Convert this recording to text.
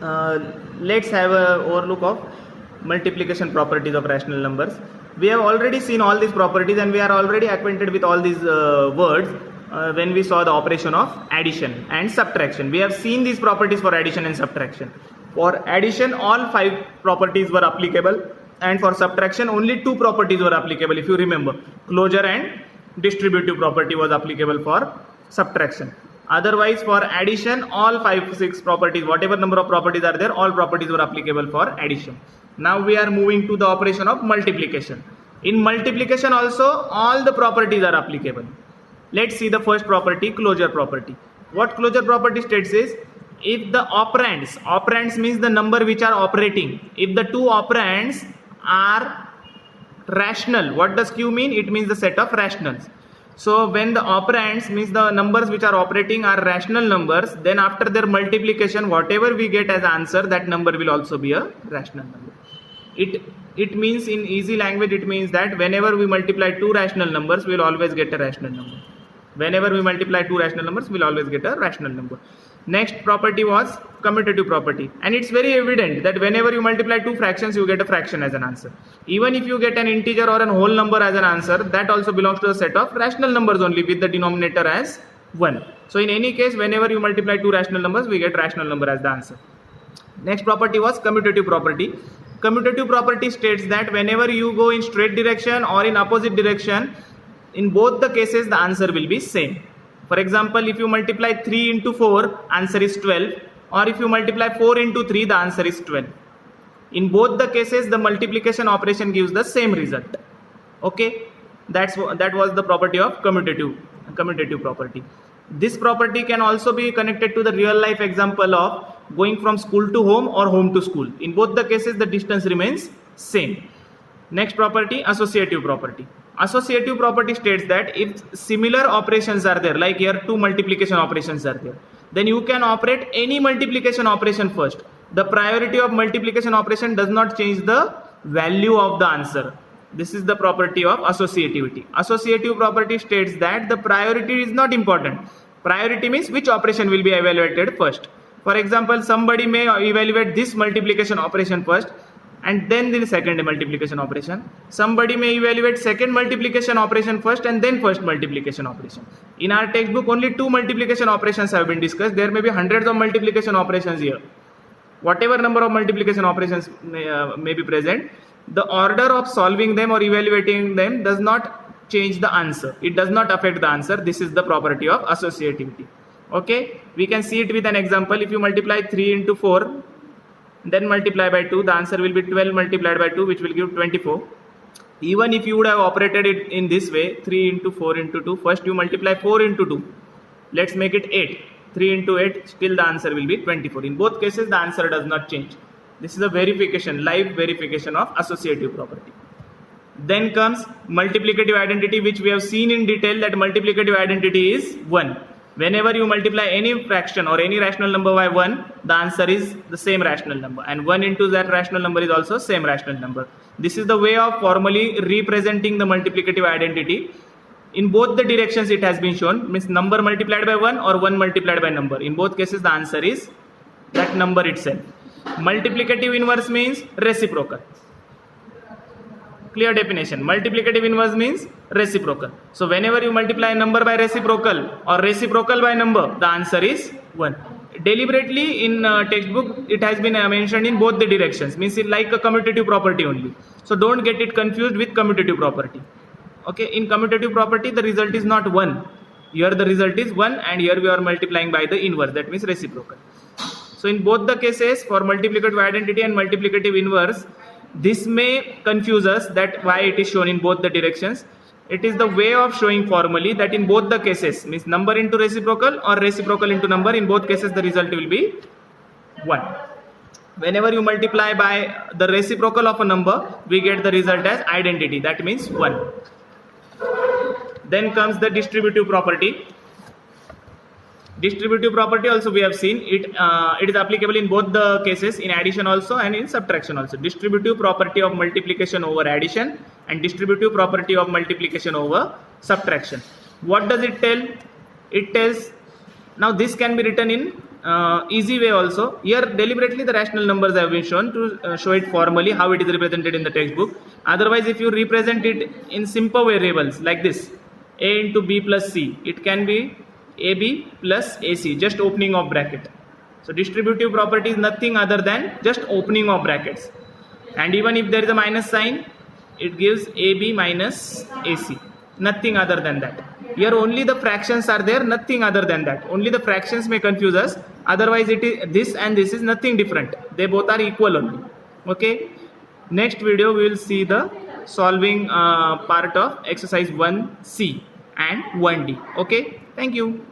Let's have a overlook of multiplication properties of rational numbers. We have already seen all these properties and we are already acquainted with all these words when we saw the operation of addition and subtraction. We have seen these properties for addition and subtraction. For addition, all 5 properties were applicable, and for subtraction only 2 properties were applicable. If you remember, closure and distributive property was applicable for subtraction. Otherwise, for addition, all 5-6 properties, whatever number of properties are there, all properties were applicable for addition. Now we are moving to the operation of multiplication. In multiplication also, all the properties are applicable. Let's see the first property, closure property. What closure property states is, if the operands means the number which are operating, if the 2 operands are rational. What does Q mean? It means the set of rationals. So when the operands means the numbers which are operating are rational numbers, then after their multiplication, whatever we get as answer, that number will also be a rational number. It means, in easy language, it means that whenever we multiply 2 rational numbers, we will always get a rational number. Whenever we multiply 2 rational numbers, we will always get a rational number. Next property was commutative property, and it's very evident that whenever you multiply 2 fractions, you get a fraction as an answer. Even if you get an integer or a whole number as an answer, that also belongs to a set of rational numbers only, with the denominator as 1. So in any case, whenever you multiply 2 rational numbers, we get rational number as the answer. Next property was commutative property. Commutative property states that whenever you go in straight direction or in opposite direction, in both the cases the answer will be same. For example, if you multiply 3 into 4, answer is 12, or if you multiply 4 into 3, the answer is 12. In both the cases, the multiplication operation gives the same result. Okay, that was the property of commutative property. This property can also be connected to the real life example of going from school to home or home to school. In both the cases, the distance remains same. Next property, associative property. Associative property states that if similar operations are there, like here 2 multiplication operations are there, then you can operate any multiplication operation first. The priority of multiplication operation does not change the value of the answer. This is the property of associativity. Associative property states that the priority is not important. Priority means which operation will be evaluated first. For example, somebody may evaluate this multiplication operation first and then the second multiplication operation. Somebody may evaluate second multiplication operation first and then first multiplication operation. In our textbook, only 2 multiplication operations have been discussed. There may be hundreds of multiplication operations here. Whatever number of multiplication operations may be present, the order of solving them or evaluating them does not change the answer. It does not affect the answer. This is the property of associativity. Okay, we can see it with an example. If you multiply 3 into 4, then multiply by 2, the answer will be 12 multiplied by 2, which will give 24. Even if you would have operated it in this way, 3 into 4 into 2, first you multiply 4 into 2, let's make it 8, 3 into 8, still the answer will be 24. In both cases, the answer does not change. This is a verification, live verification of associative property. Then comes multiplicative identity, which we have seen in detail that multiplicative identity is 1. Whenever you multiply any fraction or any rational number by 1, the answer is the same rational number, and 1 into that rational number is also same rational number. This is the way of formally representing the multiplicative identity. In both the directions it has been shown, means number multiplied by 1 or 1 multiplied by number. In both cases the answer is that number itself. Multiplicative inverse means reciprocal. Clear definition. Multiplicative inverse means reciprocal. So whenever you multiply a number by reciprocal or reciprocal by number, the answer is 1. Deliberately in textbook it has been mentioned in both the directions, means it like a commutative property only. So don't get it confused with commutative property. Okay, in commutative property the result is not 1. Here the result is 1 and here we are multiplying by the inverse, that means reciprocal. So in both the cases, for multiplicative identity and multiplicative inverse, this may confuse us that why it is shown in both the directions. It is the way of showing formally that in both the cases, means number into reciprocal or reciprocal into number, in both cases the result will be 1. Whenever you multiply by the reciprocal of a number, we get the result as identity, that means 1. Then comes the distributive property. Distributive property also we have seen it. It is applicable in both the cases, in addition also and in subtraction also. Distributive property of multiplication over addition and distributive property of multiplication over subtraction. What does it tell? It tells, now this can be written in easy way also. Here deliberately the rational numbers have been shown to show it formally how it is represented in the textbook. Otherwise, if you represent it in simple variables like this, a into b plus c, it can be ab plus ac, just opening of bracket. So distributive property is nothing other than just opening of brackets. And even if there is a minus sign, it gives ab minus ac, nothing other than that. Here only the fractions are there, nothing other than that. Only the fractions may confuse us. Otherwise, it is this and this is nothing different. They both are equal only. Okay. Next video we will see the solving part of exercise 1C and 1D. Okay. Thank you.